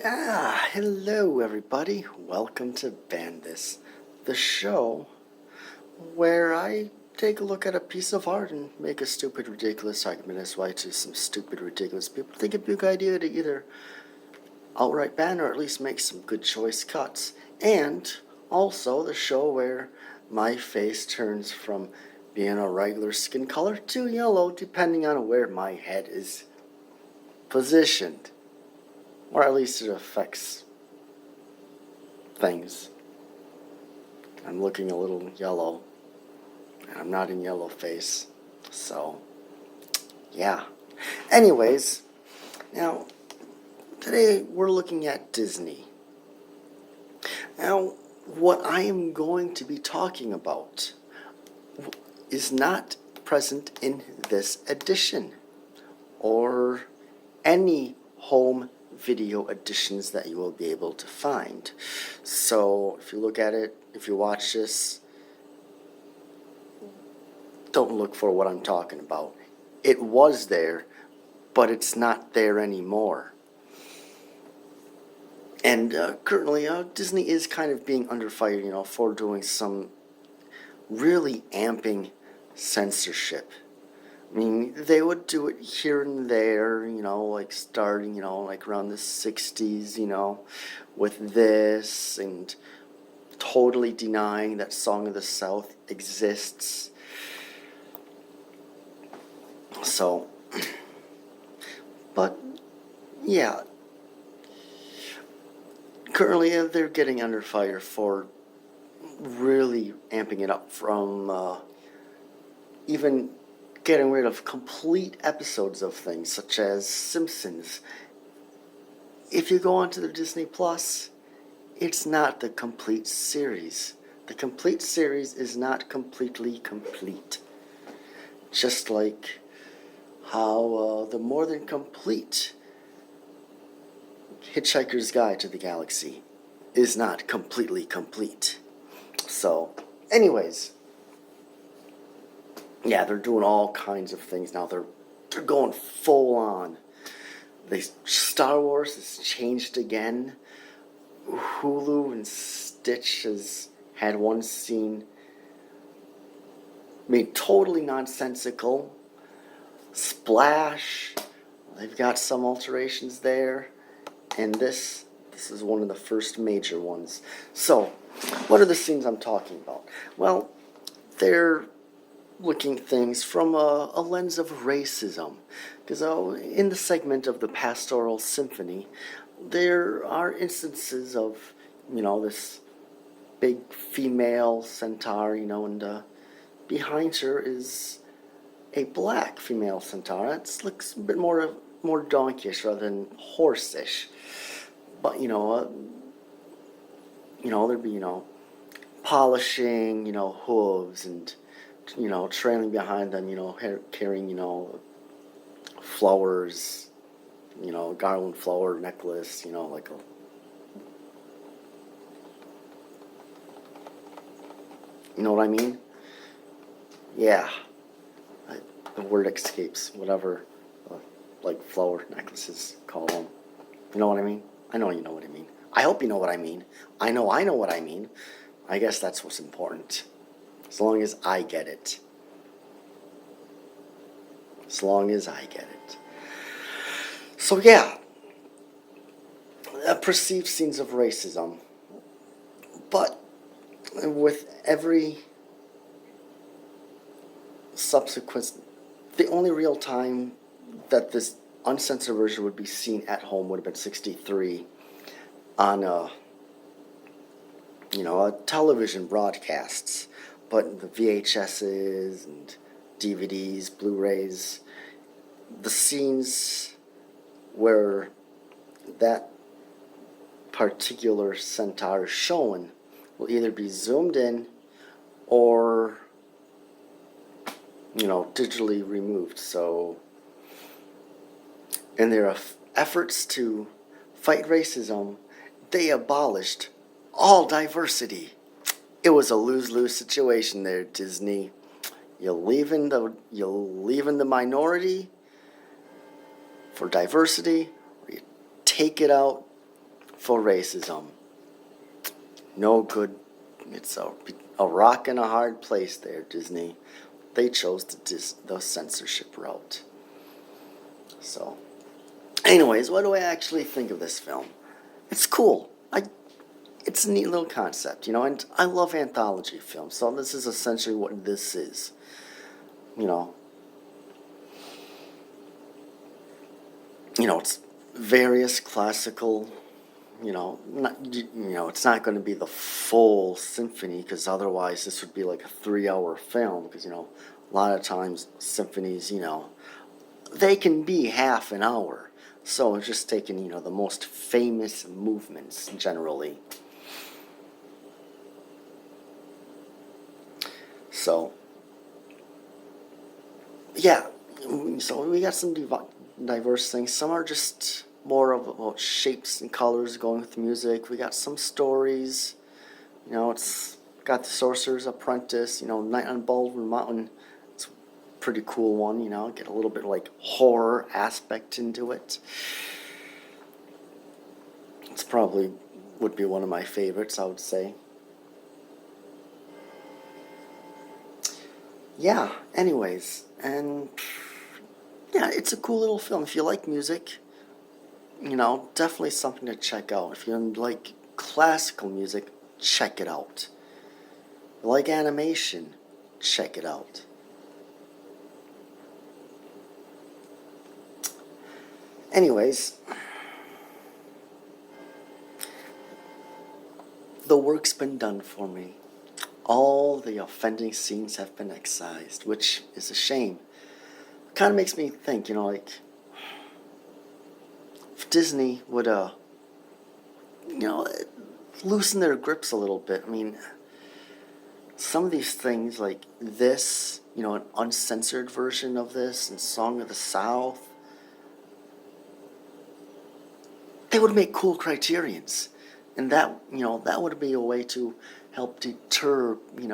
Hello everybody. Welcome to Ban This, the show where I take a look at a piece of art and make a stupid, ridiculous argument as why to some stupid, ridiculous people think it'd be a good idea to either outright ban or at least make some good choice cuts. And also the show where my face turns from being a regular skin color to yellow depending on where my head is positioned. Or at least it affects things. I'm looking a little yellow, and I'm not in yellow face, so yeah. Anyways, now today we're looking at Disney. Now, what I am going to be talking about is not present in this edition or any home video editions that you will be able to find. So if you look at it, if you watch this, don't look for what I'm talking about. It was there, but it's not there anymore. And currently, Disney is kind of being under fire, for doing some really amping censorship. I mean, they would do it here and there, like starting, like around the 60s, with this, and totally denying that Song of the South exists. So, but, yeah. Currently, they're getting under fire for really amping it up from even getting rid of complete episodes of things such as Simpsons. If you go onto the Disney Plus, it's not the complete series. The complete series is not completely complete. Just like how the more than complete Hitchhiker's Guide to the Galaxy is not completely complete. So, anyways, yeah, they're doing all kinds of things now. They're going full on. Star Wars has changed again. Hulu and Stitch has had one scene made totally nonsensical. Splash, they've got some alterations there. And this is one of the first major ones. So, what are the scenes I'm talking about? Well, they're looking at things from a lens of racism. Because in the segment of the Pastoral Symphony, there are instances of, this big female centaur, and behind her is a black female centaur. It looks a bit more donkeyish rather than horseish. But, there'd be, polishing, hooves and, trailing behind them, carrying, flowers, garland flower necklace, like a... You know what I mean? Yeah. The word escapes, whatever, like flower necklaces call them. You know what I mean? I know you know what I mean. I hope you know what I mean. I know what I mean. I guess that's what's important. As long as I get it. As long as I get it. So yeah, perceived scenes of racism. But with every subsequent, the only real time that this uncensored version would be seen at home would have been 1963 on television broadcasts. But the VHSs and DVDs, Blu-rays, the scenes where that particular centaur is shown will either be zoomed in or, digitally removed. So, in their efforts to fight racism, they abolished all diversity. It was a lose-lose situation there, Disney. You're leaving the minority for diversity, or you take it out for racism. No good. It's a rock and a hard place there, Disney. They chose the censorship route. So, anyways, what do I actually think of this film? It's cool. It's a neat little concept, and I love anthology films, so this is essentially what this is. You know, it's various classical, it's not going to be the full symphony, because otherwise this would be like a 3-hour film, because, a lot of times symphonies, they can be half an hour. So it's just taking, the most famous movements generally. So, yeah, so we got some diverse things. Some are just more of about shapes and colors going with the music. We got some stories. It's got the Sorcerer's Apprentice, Night on Baldwin Mountain. It's a pretty cool one, get a little bit like horror aspect into it. It's probably would be one of my favorites, I would say. Yeah, anyways, and yeah, it's a cool little film. If you like music, definitely something to check out. If you like classical music, check it out. If you like animation, check it out. Anyways, the work's been done for me. All the offending scenes have been excised, which is a shame. It kind of makes me think, if Disney would, loosen their grips a little bit. I mean, some of these things, like this, an uncensored version of this, and Song of the South, they would make cool criterions. And that, that would be a way to help deter, it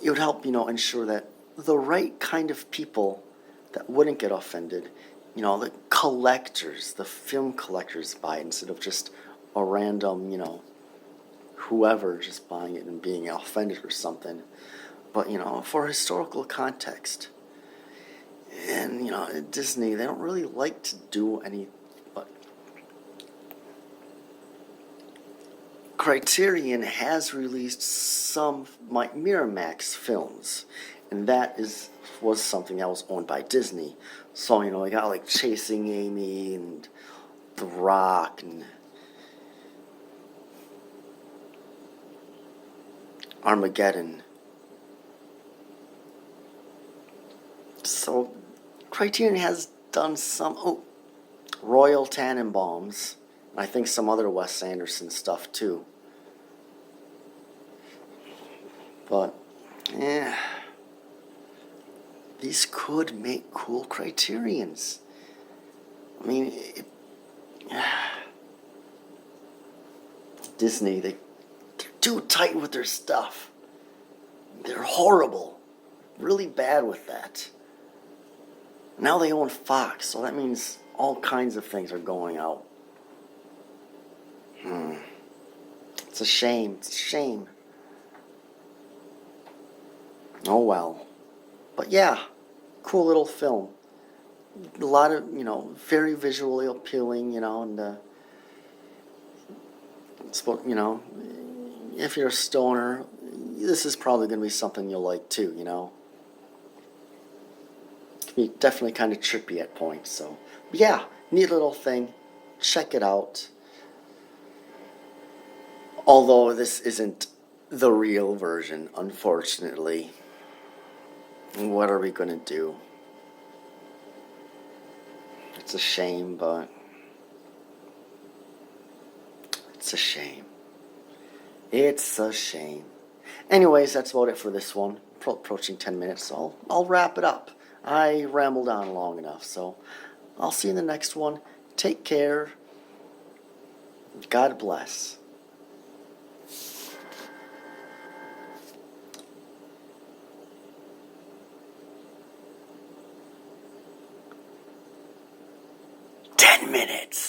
would help, ensure that the right kind of people that wouldn't get offended, the collectors, the film collectors buy it instead of just a random, whoever just buying it and being offended or something. But, for historical context. And, Disney, they don't really like to do any. Criterion has released some Miramax films, and that was something that was owned by Disney. So, I got like Chasing Amy and The Rock and Armageddon. So, Criterion has done some, Royal Tannenbaums. I think some other Wes Anderson stuff too. But, these could make cool criterions. I mean, Disney, they're too tight with their stuff. They're horrible. Really bad with that. Now they own Fox, so that means all kinds of things are going out. It's a shame. It's a shame. Oh well. But yeah, cool little film. A lot of, very visually appealing, and, if you're a stoner, this is probably going to be something you'll like too, It can be definitely kind of trippy at points, so. But yeah, neat little thing. Check it out. Although this isn't the real version, unfortunately. What are we going to do? It's a shame, but it's a shame. It's a shame. Anyways, that's about it for this one. Approaching 10 minutes, so I'll wrap it up. I rambled on long enough, so I'll see you in the next one. Take care. God bless. Minutes.